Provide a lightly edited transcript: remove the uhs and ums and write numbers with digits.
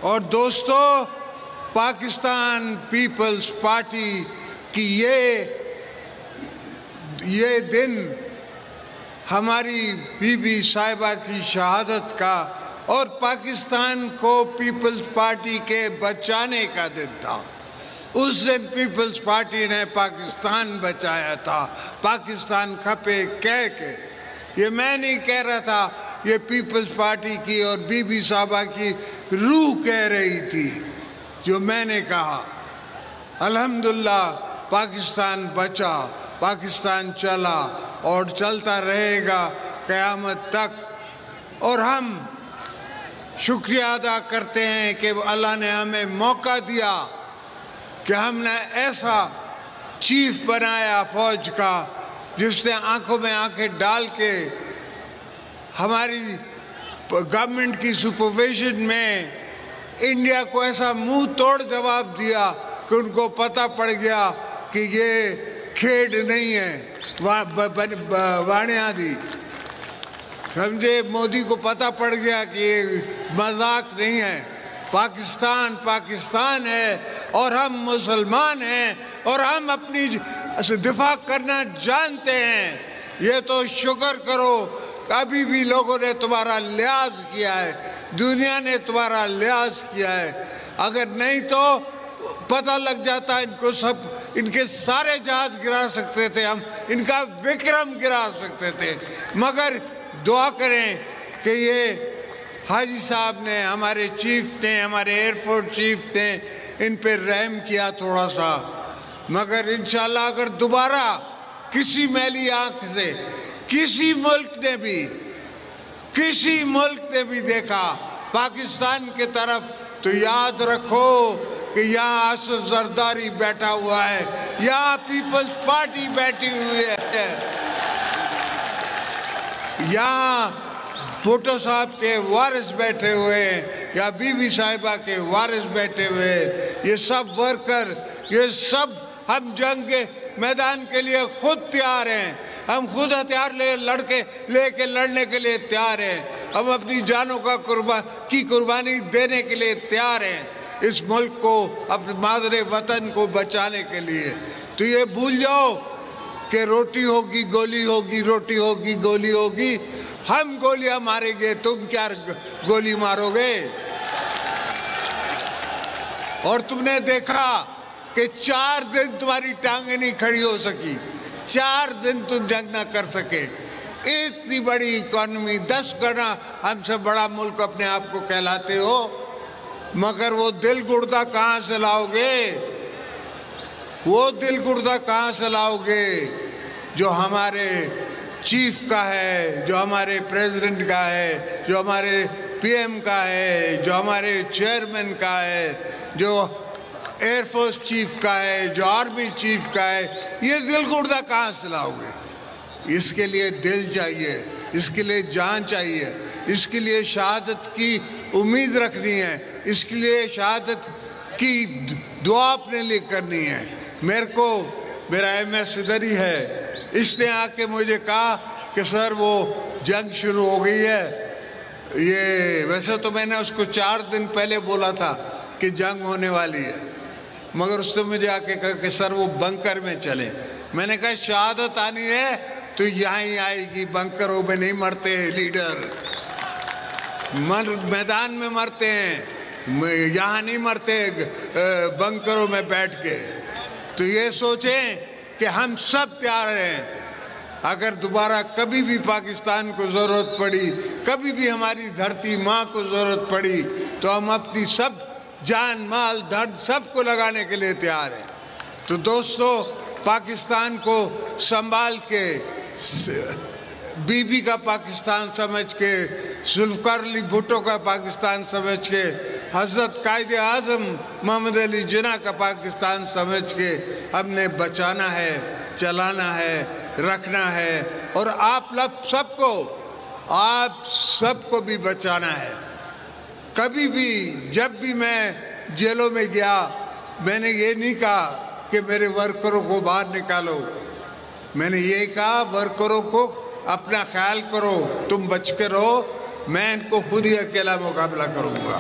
اور دوستو، Pakistan Peoples party کی یہ دن ہماری بی بی صاحبہ کی شہادت کا اور پاکستان کو پیپلز پارٹی کے بچانے کا دن تھا۔ اس دن پیپلز پارٹی نے پاکستان بچایا تھا، پاکستان کھپے کہہ کے۔ یہ میں نہیں کہہ رہا تھا، یہ پیپلز پارٹی کی اور بی بی صاحبہ کی روح کہہ رہی تھی جو میں نے کہا۔ الحمدللہ پاکستان بچا، پاکستان چلا اور چلتا رہے گا قیامت تک۔ اور ہم شکریہ ادا کرتے ہیں کہ اللہ نے ہمیں موقع دیا کہ ہم نے ایسا چیف بنایا فوج کا جس نے آنکھوں میں آنکھیں ڈال کے ہماری گورنمنٹ کی سپرویژن میں انڈیا کو ایسا منہ توڑ جواب دیا کہ ان کو پتہ پڑ گیا کہ یہ کھیڈ نہیں ہے، وانیا دی سمجھے۔ مودی کو پتہ پڑ گیا کہ یہ مذاق نہیں ہے۔ پاکستان پاکستان ہے اور ہم مسلمان ہیں اور ہم اپنی دفاع کرنا جانتے ہیں۔ یہ تو شکر کرو، ابھی بھی لوگوں نے تمہارا لحاظ کیا ہے، دنیا نے تمہارا لحاظ کیا ہے۔ اگر نہیں تو پتہ لگ جاتا ان کے سارے جہاز گرا سکتے تھے، ہم ان کا وکرم گرا سکتے تھے۔ مگر دعا کریں کہ یہ حاجی صاحب نے، ہمارے چیف نے، ہمارے ایئر فورس چیف نے ان پہ رحم کیا تھوڑا سا۔ مگر انشاءاللہ اگر دوبارہ کسی میلی آنکھ سے کسی ملک نے بھی دیکھا پاکستان کے طرف تو یاد رکھو کہ یہاں اسد زرداری بیٹھا ہوا ہے، یہاں پیپلز پارٹی بیٹھی ہوئی ہے، یہاں بھٹو صاحب کے وارث بیٹھے ہوئے ہیں، یا بی بی صاحبہ کے وارث بیٹھے ہوئے ہیں۔ یہ سب ورکر، یہ سب ہم جنگ کے میدان کے لیے خود تیار ہیں، ہم خود ہتھیار لے کے لڑنے کے لیے تیار ہیں، ہم اپنی جانوں کی قربانی دینے کے لیے تیار ہیں اس ملک کو، اپنے مادر وطن کو بچانے کے لیے۔ تو یہ بھول جاؤ کہ روٹی ہوگی گولی ہوگی، روٹی ہوگی گولی ہوگی، ہم گولیاں ماریں گے، تم کیا گولی مارو گے؟ اور تم نے دیکھا کہ 4 دن تمہاری ٹانگیں نہیں کھڑی ہو سکی، 4 دن تم جنگ نہ کر سکے۔ اتنی بڑی اکانومی، 10 گنا ہم سے بڑا ملک اپنے آپ کو کہلاتے ہو، مگر وہ دل گردہ کہاں سے لاؤ گے؟ وہ دل گردہ کہاں سے لاؤ گے جو ہمارے چیف کا ہے، جو ہمارے پریزیڈنٹ کا ہے، جو ہمارے پی ایم کا ہے، جو ہمارے چیئرمین کا ہے، جو ایئر فورس چیف کا ہے، جو آرمی چیف کا ہے؟ یہ دل گردہ کہاں سے لاؤ گے؟ اس کے لیے دل چاہیے، اس کے لیے جان چاہیے، اس کے لیے شہادت کی امید رکھنی ہے، اس کے لیے شہادت کی دعا اپنے لیے کرنی ہے۔ میرا ایم ایس ادھر ہی ہے، اس نے آ کے مجھے کہا کہ سر وہ جنگ شروع ہو گئی ہے۔ یہ ویسے تو میں نے اس کو 4 دن پہلے بولا تھا کہ جنگ ہونے والی ہے، مگر اس نے مجھے آ کے کہا کہ سر وہ بنکر میں چلیں۔ میں نے کہا شہادت آنی ہے تو یہاں ہی آئے گی، بنکروں میں نہیں مرتے لیڈر، میدان میں مرتے ہیں، یہاں نہیں مرتے بنکروں میں بیٹھ کے۔ تو یہ سوچیں کہ ہم سب تیار ہیں، اگر دوبارہ کبھی بھی پاکستان کو ضرورت پڑی، کبھی بھی ہماری دھرتی ماں کو ضرورت پڑی تو ہم اپنی سب جان مال دھن سب کو لگانے کے لیے تیار ہیں۔ تو دوستو، پاکستان کو سنبھال کے، بی بی کا پاکستان سمجھ کے، ذوالفقار علی بھٹو کا پاکستان سمجھ کے، حضرت قائد اعظم محمد علی جناح کا پاکستان سمجھ کے ہم نے بچانا ہے، چلانا ہے، رکھنا ہے، اور آپ سب کو بھی بچانا ہے۔ کبھی بھی جب بھی میں جیلوں میں گیا میں نے یہ نہیں کہا کہ میرے ورکروں کو باہر نکالو، میں نے یہ کہا ورکروں کو اپنا خیال کرو، تم بچ کے رہو، میں ان کو خود ہی اکیلا مقابلہ کروں گا۔